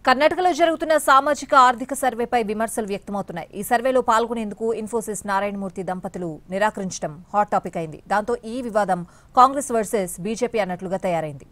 కర్ణాటకలో జరుగుతున్న సామాజిక ఆర్థిక సర్వేపై విమర్శలు వ్యక్తమవుతున్నాయి. ఈ సర్వేలో పాల్గొనేందుకు ఇన్ఫోసిస్ నారాయణమూర్తి దంపతులు నిరాకరించడం హాట్ టాపిక్ అయింది. దాంతో ఈ వివాదం కాంగ్రెస్ వర్సెస్ బీజేపీ అన్నట్లుగా తయారైంది.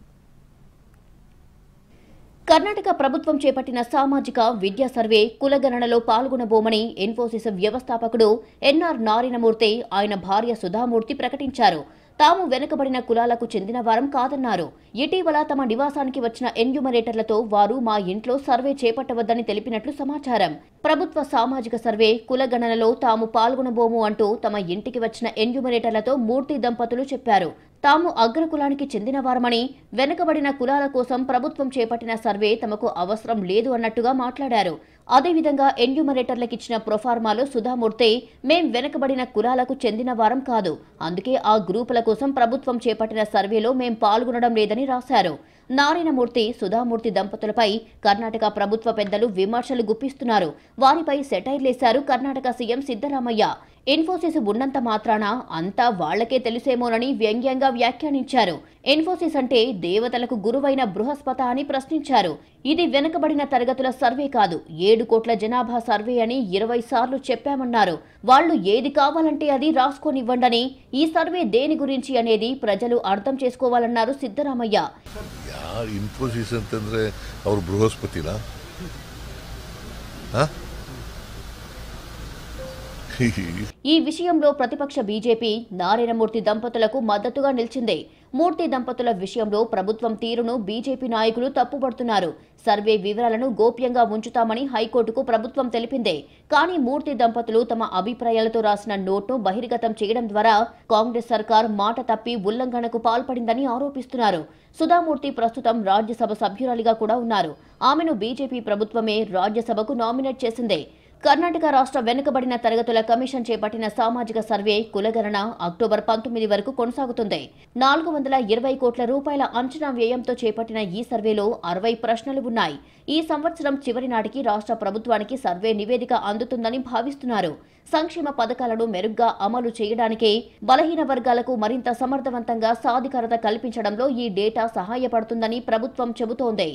కర్ణాటక ప్రభుత్వం చేపట్టిన సామాజిక విద్యా సర్వే కులగణనలో పాల్గొనబోమని ఇన్ఫోసిస్ వ్యవస్థాపకుడు ఎన్ఆర్ నారాయణమూర్తి ఆయన భార్య సుధామూర్తి ప్రకటించారు. తాము వెనుకబడిన కులాలకు చెందిన వారం కాదన్నారు. ఇటీవల తమ నివాసానికి వచ్చిన ఎన్యూమరేటర్లతో వారు మా ఇంట్లో సర్వే చేపట్టవద్దని తెలిపినట్లు సమాచారం. ప్రభుత్వ సామాజిక సర్వే కులగణనలో తాము పాల్గొనబోము అంటూ తమ ఇంటికి వచ్చిన ఎన్యూమరేటర్లతో మూర్తి దంపతులు చెప్పారు. తాము అగ్రకులానికి చెందినవారమని, వెనుకబడిన కులాల కోసం ప్రభుత్వం చేపట్టిన సర్వే తమకు అవసరం లేదు అన్నట్టుగా మాట్లాడారు. అదేవిధంగా ఎన్యూమరేటర్లకిచ్చిన ప్రొఫార్మాలో సుధామూర్తి మేం వెనుకబడిన కులాలకు చెందిన వారం కాదు, అందుకే ఆ గ్రూపుల కోసం ప్రభుత్వం చేపట్టిన సర్వేలో మేం పాల్గొనడం లేదని రాశారు. నారాయణమూర్తి సుధామూర్తి దంపతులపై కర్ణాటక ప్రభుత్వ పెద్దలు విమర్శలు గుప్పిస్తున్నారు. వారిపై సెటైర్లేశారు కర్ణాటక సీఎం సిద్ధరామయ్య. ఇన్ఫోసిస్ ఉన్నంత మాత్రాన అంతా వాళ్లకే తెలిసేమోనని వ్యంగ్యంగా వ్యాఖ్యానించారు. ఇన్ఫోసిస్ అంటే దేవతలకు గురువైన బృహస్పత అని ప్రశ్నించారు. ఇది వెనుకబడిన తరగతుల సర్వే కాదు, 7 కోట్ల జనాభా సర్వే అని 20 సార్లు చెప్పామన్నారు. వాళ్లు ఏది కావాలంటే అది రాసుకోనివ్వండని, ఈ సర్వే దేని గురించి అనేది ప్రజలు అర్థం చేసుకోవాలన్నారు సిద్ధరామయ్య. ఇన్ఫోసిస్ ಅಂತಂದ್ರೆ ಅವರು బృహస్పతినా? ఈ విషయంలో ప్రతిపక్ష బీజేపీ నారాయణమూర్తి దంపతులకు మద్దతుగా నిలిచింది. మూర్తి దంపతుల విషయంలో ప్రభుత్వం తీరును బీజేపీ నాయకులు తప్పుపడుతున్నారు. సర్వే వివరాలను గోప్యంగా ఉంచుతామని హైకోర్టుకు ప్రభుత్వం తెలిపిందే. కానీ మూర్తి దంపతులు తమ అభిప్రాయాలతో రాసిన నోట్ను బహిర్గతం చేయడం ద్వారా కాంగ్రెస్ సర్కార్ మాట తప్పి ఉల్లంఘనకు పాల్పడిందని ఆరోపిస్తున్నారు. సుధామూర్తి ప్రస్తుతం రాజ్యసభ సభ్యురాలిగా కూడా ఉన్నారు. ఆమెను బీజేపీ ప్రభుత్వమే రాజ్యసభకు నామినేట్ చేసిందే. కర్ణాటక రాష్ట్ర వెనుకబడిన తరగతుల కమిషన్ చేపట్టిన సామాజిక సర్వే కులగణన అక్టోబర్ 19 వరకు కొనసాగుతుంది. 420 కోట్ల రూపాయల అంచనా వ్యయంతో చేపట్టిన ఈ సర్వేలో 60 ప్రశ్నలు ఉన్నాయి. ఈ సంవత్సరం చివరి నాటికి రాష్ట్ర ప్రభుత్వానికి సర్వే నివేదిక అందుతుందని భావిస్తున్నారు. సంక్షేమ పథకాలను మెరుగ్గా అమలు చేయడానికి, బలహీన వర్గాలకు మరింత సమర్థవంతంగా సాధికారత కల్పించడంలో ఈ డేటా సహాయపడుతుందని ప్రభుత్వం చెబుతోంది.